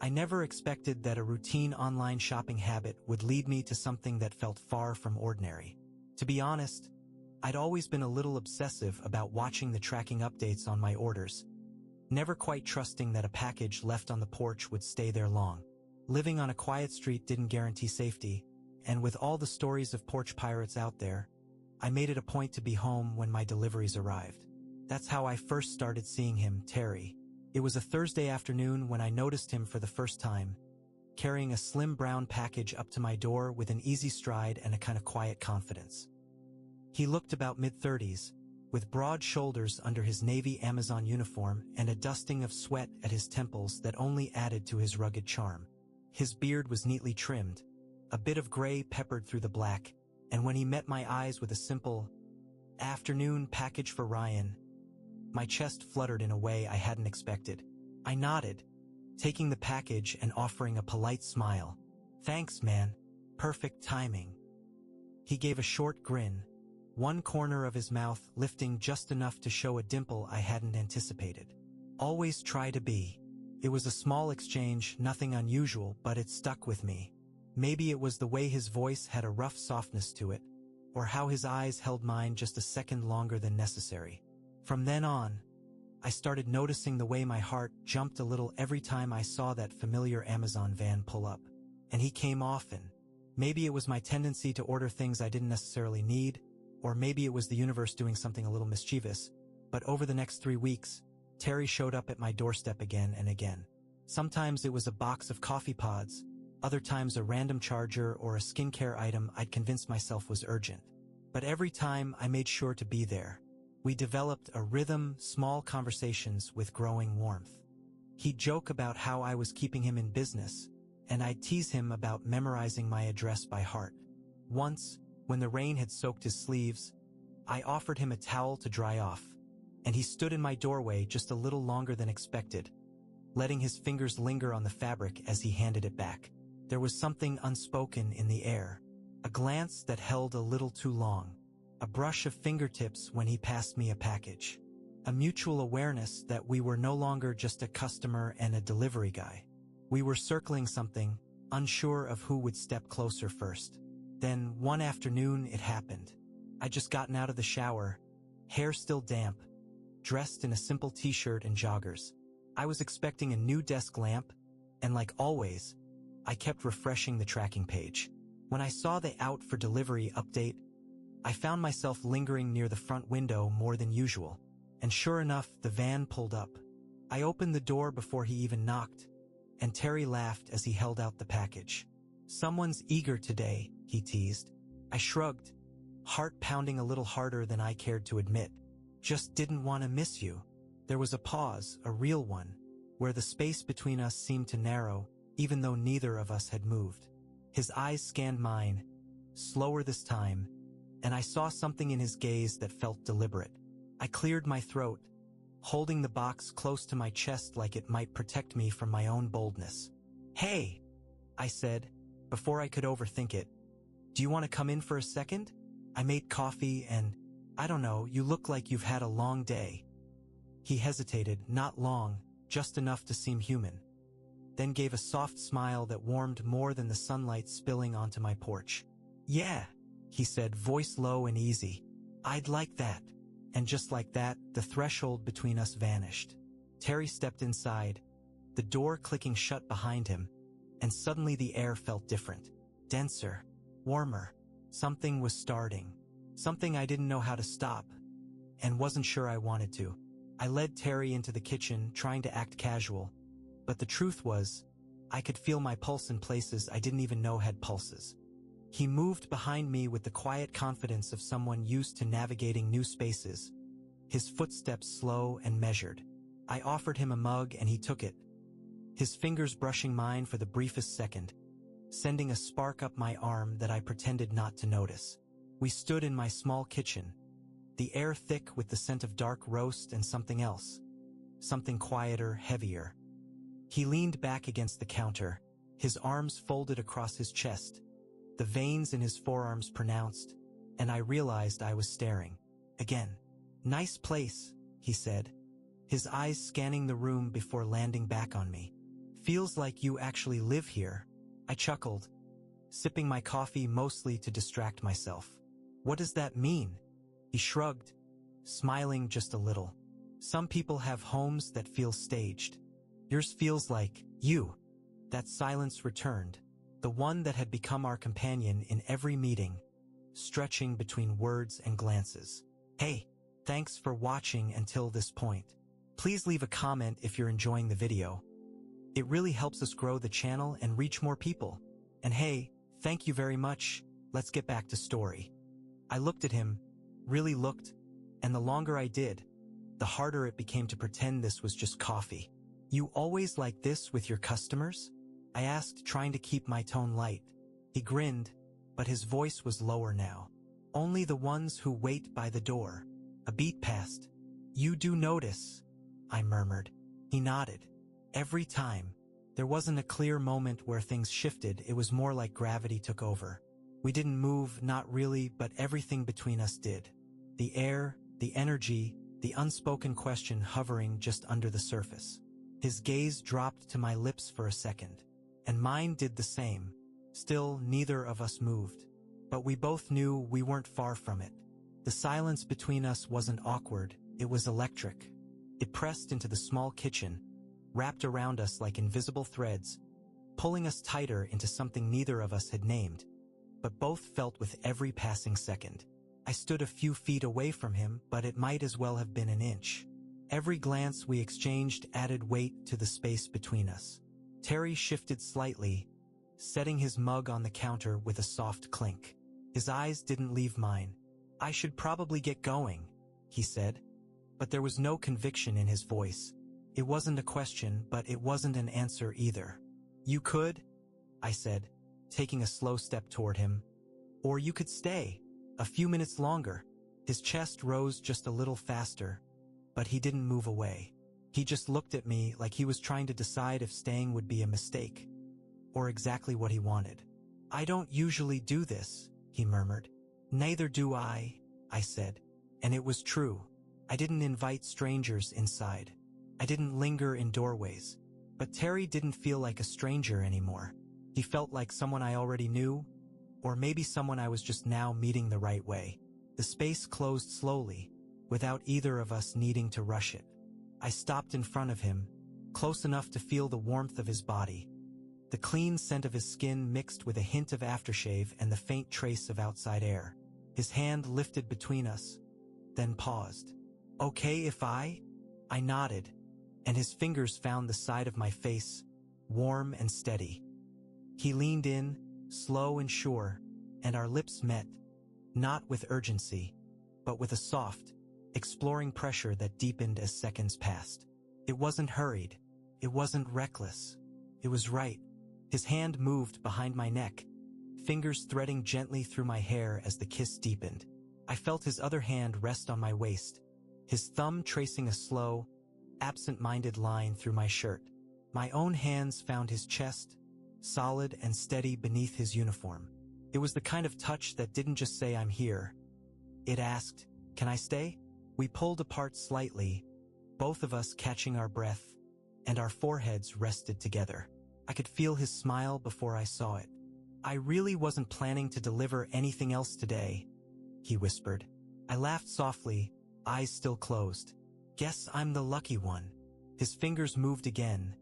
I never expected that a routine online shopping habit would lead me to something that felt far from ordinary. To be honest, I'd always been a little obsessive about watching the tracking updates on my orders, never quite trusting that a package left on the porch would stay there long. Living on a quiet street didn't guarantee safety, and with all the stories of porch pirates out there, I made it a point to be home when my deliveries arrived. That's how I first started seeing him, Terry. It was a Thursday afternoon when I noticed him for the first time, carrying a slim brown package up to my door with an easy stride and a kind of quiet confidence. He looked about mid-30s, with broad shoulders under his navy Amazon uniform and a dusting of sweat at his temples that only added to his rugged charm. His beard was neatly trimmed, a bit of gray peppered through the black, and when he met my eyes with a simple, "Afternoon package for Ryan," my chest fluttered in a way I hadn't expected. I nodded, taking the package and offering a polite smile. "Thanks, man. Perfect timing." He gave a short grin, one corner of his mouth lifting just enough to show a dimple I hadn't anticipated. "Always try to be." It was a small exchange, nothing unusual, but it stuck with me. Maybe it was the way his voice had a rough softness to it, or how his eyes held mine just a second longer than necessary. From then on, I started noticing the way my heart jumped a little every time I saw that familiar Amazon van pull up. And he came often. Maybe it was my tendency to order things I didn't necessarily need, or maybe it was the universe doing something a little mischievous, but over the next 3 weeks, Terry showed up at my doorstep again and again. Sometimes it was a box of coffee pods, other times a random charger or a skincare item I'd convinced myself was urgent. But every time I made sure to be there. We developed a rhythm, small conversations with growing warmth. He'd joke about how I was keeping him in business, and I'd tease him about memorizing my address by heart. Once, when the rain had soaked his sleeves, I offered him a towel to dry off, and he stood in my doorway just a little longer than expected, letting his fingers linger on the fabric as he handed it back. There was something unspoken in the air, a glance that held a little too long, a brush of fingertips when he passed me a package, a mutual awareness that we were no longer just a customer and a delivery guy. We were circling something, unsure of who would step closer first. Then, one afternoon, it happened. I'd just gotten out of the shower, hair still damp, dressed in a simple t-shirt and joggers. I was expecting a new desk lamp, and like always, I kept refreshing the tracking page. When I saw the out for delivery update, I found myself lingering near the front window more than usual, and sure enough, the van pulled up. I opened the door before he even knocked, and Terry laughed as he held out the package. "Someone's eager today," he teased. I shrugged, heart pounding a little harder than I cared to admit. "Just didn't want to miss you." There was a pause, a real one, where the space between us seemed to narrow, even though neither of us had moved. His eyes scanned mine, slower this time, and I saw something in his gaze that felt deliberate. I cleared my throat, holding the box close to my chest like it might protect me from my own boldness. "Hey," I said, before I could overthink it. "Do you want to come in for a second? I made coffee and, I don't know, you look like you've had a long day." He hesitated, not long, just enough to seem human, then gave a soft smile that warmed more than the sunlight spilling onto my porch. "Yeah," he said, voice low and easy. "I'd like that." And just like that, the threshold between us vanished. Terry stepped inside, the door clicking shut behind him, and suddenly the air felt different, denser, warmer. Something was starting, something I didn't know how to stop, and wasn't sure I wanted to. I led Terry into the kitchen, trying to act casual, but the truth was, I could feel my pulse in places I didn't even know had pulses. He moved behind me with the quiet confidence of someone used to navigating new spaces, his footsteps slow and measured. I offered him a mug and he took it, his fingers brushing mine for the briefest second, sending a spark up my arm that I pretended not to notice. We stood in my small kitchen, the air thick with the scent of dark roast and something else, something quieter, heavier. He leaned back against the counter, his arms folded across his chest, the veins in his forearms pronounced, and I realized I was staring. Again. "Nice place," he said, his eyes scanning the room before landing back on me. feels like you actually live here." I chuckled, sipping my coffee mostly to distract myself. "What does that mean?" He shrugged, smiling just a little. "Some people have homes that feel staged. Yours feels like you." That silence returned, the one that had become our companion in every meeting, stretching between words and glances. "Hey, thanks for watching until this point. Please leave a comment if you're enjoying the video. It really helps us grow the channel and reach more people. And hey, thank you very much. Let's get back to story." I looked at him, really looked, and the longer I did, the harder it became to pretend this was just coffee. "You always like this with your customers?" I asked, trying to keep my tone light. He grinned, but his voice was lower now. "Only the ones who wait by the door." A beat passed. "You do notice," I murmured. He nodded. "Every time." There wasn't a clear moment where things shifted, it was more like gravity took over. We didn't move, not really, but everything between us did. The air, the energy, the unspoken question hovering just under the surface. His gaze dropped to my lips for a second, and mine did the same. Still, neither of us moved. But we both knew we weren't far from it. The silence between us wasn't awkward, it was electric. It pressed into the small kitchen, wrapped around us like invisible threads, pulling us tighter into something neither of us had named, but both felt with every passing second. I stood a few feet away from him, but it might as well have been an inch. Every glance we exchanged added weight to the space between us. Terry shifted slightly, setting his mug on the counter with a soft clink. His eyes didn't leave mine. "I should probably get going," he said, but there was no conviction in his voice. It wasn't a question, but it wasn't an answer either. "You could," I said, taking a slow step toward him. "Or you could stay a few minutes longer." His chest rose just a little faster, but he didn't move away. He just looked at me like he was trying to decide if staying would be a mistake, or exactly what he wanted. "I don't usually do this," he murmured. "Neither do I said. And it was true. I didn't invite strangers inside. I didn't linger in doorways. But Terry didn't feel like a stranger anymore. He felt like someone I already knew, or maybe someone I was just now meeting the right way. The space closed slowly, without either of us needing to rush it. I stopped in front of him, close enough to feel the warmth of his body. The clean scent of his skin mixed with a hint of aftershave and the faint trace of outside air. His hand lifted between us, then paused. "Okay if I nodded, and his fingers found the side of my face, warm and steady. He leaned in, slow and sure, and our lips met, not with urgency, but with a soft, exploring pressure that deepened as seconds passed. It wasn't hurried. It wasn't reckless. It was right. His hand moved behind my neck, fingers threading gently through my hair as the kiss deepened. I felt his other hand rest on my waist, his thumb tracing a slow, absent-minded line through my shirt. My own hands found his chest, solid and steady beneath his uniform. It was the kind of touch that didn't just say "I'm here." It asked, "Can I stay?" We pulled apart slightly, both of us catching our breath, and our foreheads rested together. I could feel his smile before I saw it. "I really wasn't planning to deliver anything else today," he whispered. I laughed softly, eyes still closed. "Guess I'm the lucky one." His fingers moved again,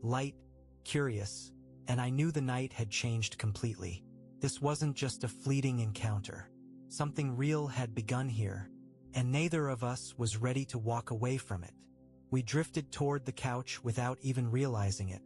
light, curious, and I knew the night had changed completely. This wasn't just a fleeting encounter. Something real had begun here, and neither of us was ready to walk away from it. We drifted toward the couch without even realizing it,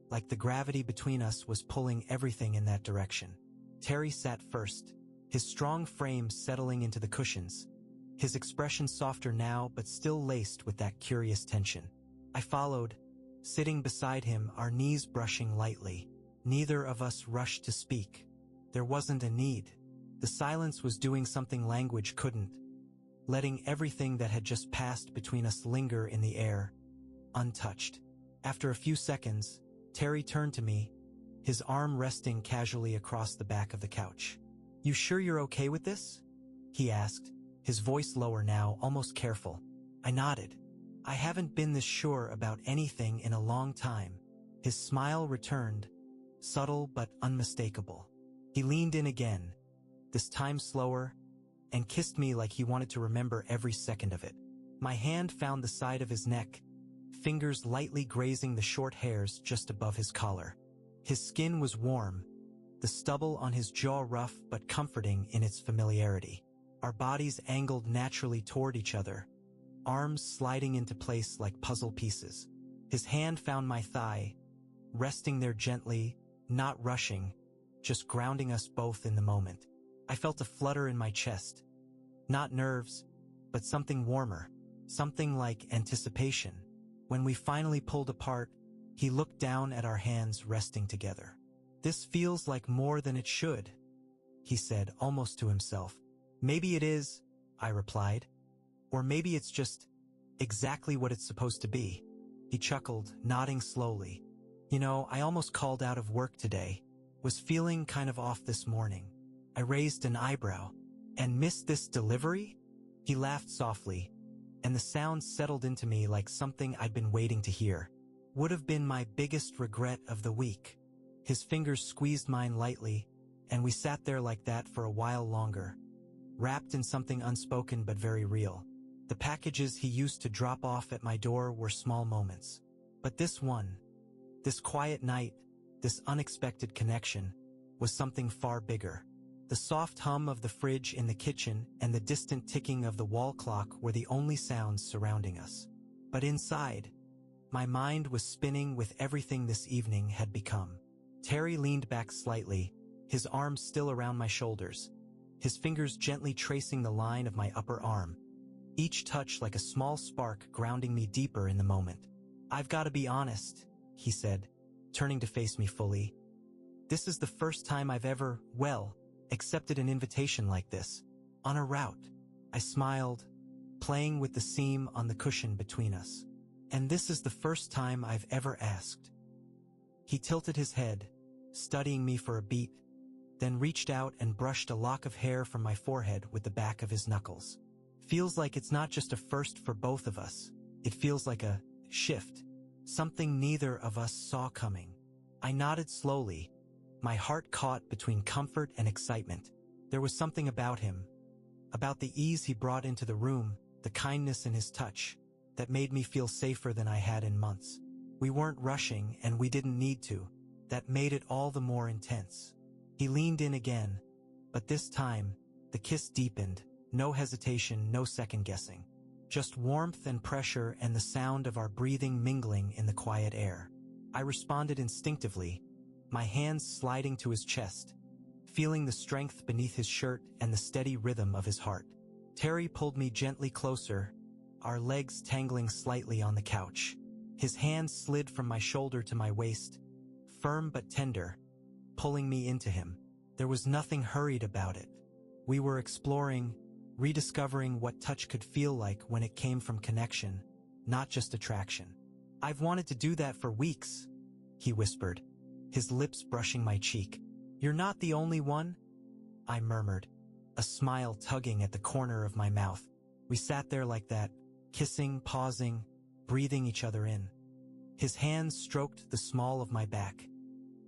like the gravity between us was pulling everything in that direction. Terry sat first, his strong frame settling into the cushions, his expression softer now but still laced with that curious tension. I followed, sitting beside him, our knees brushing lightly. Neither of us rushed to speak. There wasn't a need. The silence was doing something language couldn't, letting everything that had just passed between us linger in the air, untouched. After a few seconds, Terry turned to me, his arm resting casually across the back of the couch. "You sure you're okay with this?" he asked, his voice lower now, almost careful. I nodded. I haven't been this sure about anything in a long time. His smile returned, subtle but unmistakable. He leaned in again, this time slower, and kissed me like he wanted to remember every second of it. My hand found the side of his neck, fingers lightly grazing the short hairs just above his collar. His skin was warm, the stubble on his jaw rough but comforting in its familiarity. Our bodies angled naturally toward each other, arms sliding into place like puzzle pieces. His hand found my thigh, resting there gently, not rushing, just grounding us both in the moment. I felt a flutter in my chest. Not nerves, but something warmer, something like anticipation. When we finally pulled apart, he looked down at our hands resting together. "This feels like more than it should," he said, almost to himself. "Maybe it is," I replied. "Or maybe it's just exactly what it's supposed to be." He chuckled, nodding slowly. "You know, I almost called out of work today. Was feeling kind of off this morning." I raised an eyebrow. "And missed this delivery?" He laughed softly, and the sound settled into me like something I'd been waiting to hear. "Would have been my biggest regret of the week." His fingers squeezed mine lightly, and we sat there like that for a while longer, wrapped in something unspoken but very real. The packages he used to drop off at my door were small moments. But this one, this quiet night, this unexpected connection, was something far bigger. The soft hum of the fridge in the kitchen and the distant ticking of the wall clock were the only sounds surrounding us. But inside, my mind was spinning with everything this evening had become. Terry leaned back slightly, his arms still around my shoulders, his fingers gently tracing the line of my upper arm, each touch like a small spark grounding me deeper in the moment. "I've got to be honest," he said, turning to face me fully. "This is the first time I've ever, accepted an invitation like this, on a route." I smiled, playing with the seam on the cushion between us. "And this is the first time I've ever asked." He tilted his head, studying me for a beat, then reached out and brushed a lock of hair from my forehead with the back of his knuckles. "Feels like it's not just a first for both of us. It feels like a shift, something neither of us saw coming." I nodded slowly, my heart caught between comfort and excitement. There was something about him, about the ease he brought into the room, the kindness in his touch, that made me feel safer than I had in months. We weren't rushing, and we didn't need to. That made it all the more intense. He leaned in again, but this time, the kiss deepened, no hesitation, no second-guessing. Just warmth and pressure and the sound of our breathing mingling in the quiet air. I responded instinctively, my hands sliding to his chest, feeling the strength beneath his shirt and the steady rhythm of his heart. Terry pulled me gently closer, our legs tangling slightly on the couch. His hand slid from my shoulder to my waist, firm but tender, pulling me into him. There was nothing hurried about it. We were exploring, rediscovering what touch could feel like when it came from connection, not just attraction. "I've wanted to do that for weeks," he whispered, his lips brushing my cheek. "You're not the only one," I murmured, a smile tugging at the corner of my mouth. We sat there like that, kissing, pausing, breathing each other in. His hands stroked the small of my back.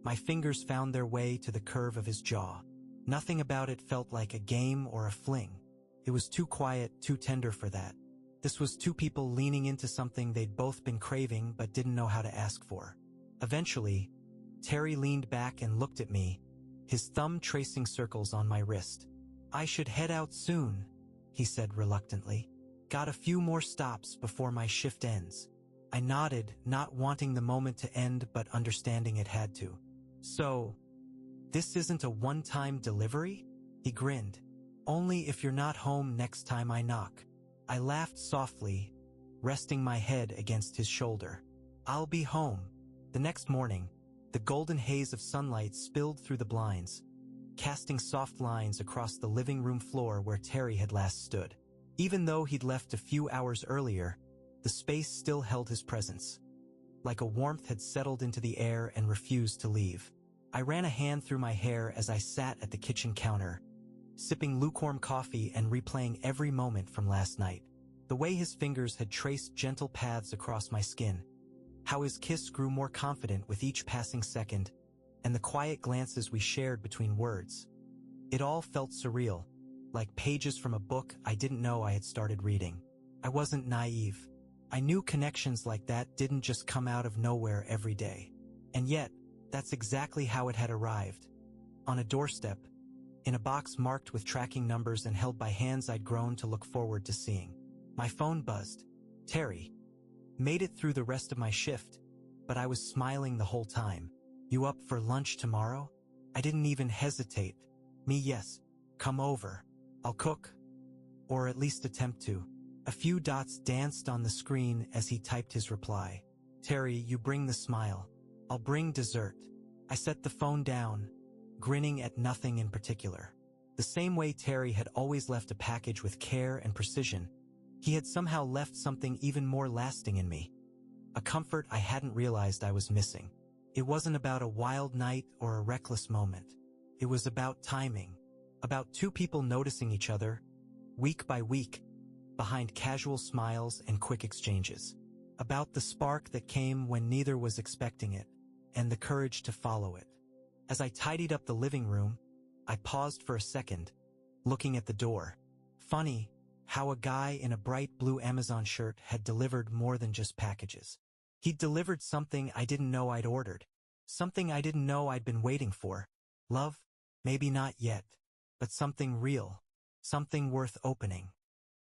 My fingers found their way to the curve of his jaw. Nothing about it felt like a game or a fling. It was too quiet, too tender for that. This was two people leaning into something they'd both been craving but didn't know how to ask for. Eventually, Terry leaned back and looked at me, his thumb tracing circles on my wrist. "I should head out soon," he said reluctantly. "Got a few more stops before my shift ends." I nodded, not wanting the moment to end but understanding it had to. "So, this isn't a one-time delivery?" He grinned. "Only if you're not home next time I knock." I laughed softly, resting my head against his shoulder. "I'll be home." The next morning, the golden haze of sunlight spilled through the blinds, casting soft lines across the living room floor where Terry had last stood. Even though he'd left a few hours earlier, the space still held his presence. Like a warmth had settled into the air and refused to leave. I ran a hand through my hair as I sat at the kitchen counter, sipping lukewarm coffee and replaying every moment from last night. The way his fingers had traced gentle paths across my skin, how his kiss grew more confident with each passing second, and the quiet glances we shared between words. It all felt surreal, like pages from a book I didn't know I had started reading. I wasn't naive. I knew connections like that didn't just come out of nowhere every day. And yet, that's exactly how it had arrived. On a doorstep, in a box marked with tracking numbers and held by hands I'd grown to look forward to seeing. My phone buzzed. Terry. Made it through the rest of my shift, but I was smiling the whole time. You up for lunch tomorrow? I didn't even hesitate. Me, yes. Come over. I'll cook. Or at least attempt to. A few dots danced on the screen as he typed his reply. Terry, you bring the smile. I'll bring dessert. I set the phone down, grinning at nothing in particular. The same way Terry had always left a package with care and precision, he had somehow left something even more lasting in me. A comfort I hadn't realized I was missing. It wasn't about a wild night or a reckless moment. It was about timing. About two people noticing each other, week by week, behind casual smiles and quick exchanges. About the spark that came when neither was expecting it, and the courage to follow it. As I tidied up the living room, I paused for a second, looking at the door. Funny how a guy in a bright blue Amazon shirt had delivered more than just packages. He'd delivered something I didn't know I'd ordered. Something I didn't know I'd been waiting for. Love? Maybe not yet. But something real. Something worth opening.